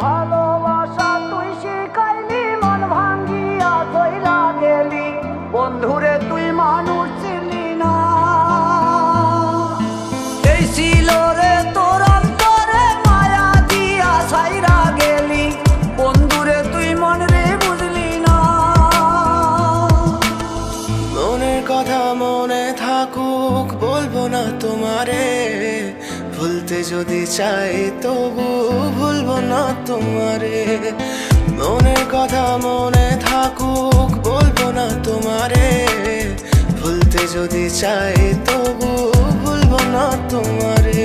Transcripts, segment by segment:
ভালোবাসা তুই শিখাইলি, মন ভাঙ্গিয়া চইলা গেলি, বন্ধুরে তুই মানুষ ছিলি না। এই ছিল রে তোর অন্তরে মায়া দিয়া ছাইরা গেলি, বন্ধুরে তুই মন রে বুঝলি না। মনের কথা মনে থাকুক বলবো না তোমারে, ভুলতে যদি চাই তবু ভুলবো না তোমারে। মনের কথা মনে থাকুক বলবো না তোমারে, ভুলতে যদি চাই তবু ভুলবো না তোমারে।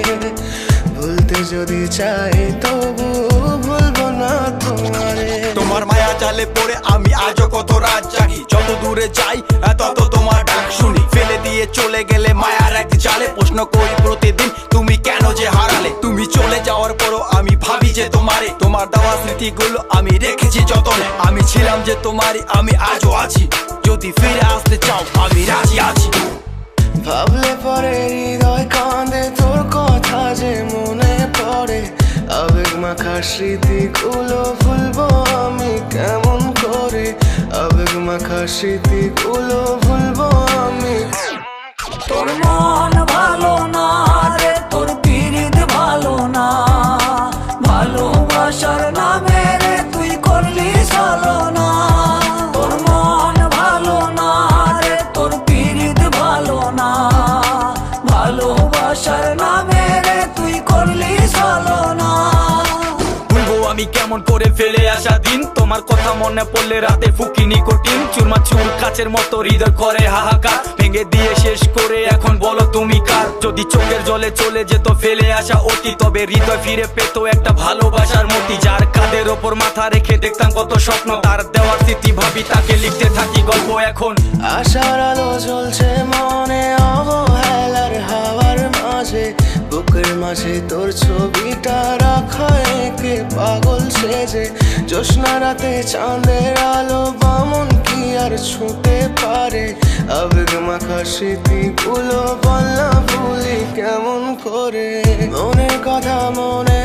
ভুলতে যদি চাই তবু ভুলবো না তোমারে। তোমার মায়া জালে পড়ে আমি আজও কত রাত জাগি, যত দূরে যাই তত তোমার ডাক শুনি। ফেলে দিয়ে চলে গেলে মায়ার এক জালে, প্রশ্ন করি প্রতিদিন তুমি কেন যে হারালে। তুমি চলে যাওয়ার পরও আমি ভাবি যে তোমারে, তোমার দেওয়া স্মৃতিগুলো আমি রেখেছি যতনে। আমি ছিলাম যে তোমারই, আমি আজও আছি, যদি ফিরে আসতে চাও আমি রাজি আছি। ভাবলে পরে হৃদয় কাঁদে, তোর কথা যে মনে পড়ে। আবেগ মাখা স্মৃতিগুলো ভুলবো আমি কেমন করে, আবেগ মাখা স্মৃতিগুলো ভুলবো আমি। তোর মন ভালো না রে, তোর পিরিত ভালো না, ভালোবাসার নামে রে তুই করলি ছলনা। তোর মন ভালো না রে, তোর পিরিত ভালো না, ভালোবাসার নামে রে তুই করলি ছলনা। ভুলবো আমি কেমন করে ফেলে আসা দিন, তোমার কথা মনে পড়লে রাতে ফুকি নিকোটিন। চুরমা চুর কাচের মতো হৃদয় করে হাহাকার, ভেঙে দিয়ে শেষ করে এখন বলো তুমি কার। যদি চোখের জলে চলে যেত ফেলে আসা অতি, তবে হৃদয় ফিরে পেত একটা ভালোবাসার মতি। যার কাঁধের ওপর মাথা রেখে দেখতাম কত স্বপ্ন, তার দেওয়া স্মৃতি ভাবি তাকে লিখতে থাকি গল্প এখন। আশার আলো জ্বলছে মনে অবহেলার হাওয়ার মাঝে, বুকের মাঝে তোর ছবিটা রাখা একে পাগল সেজে। জ্যোৎস্না রাতে চাঁদের আলো বামন কি আর ছুঁতে পারে, আবেগ মাখা স্মৃতিগুলো বল না ভুলি কেমন করে। মনের কথা মনে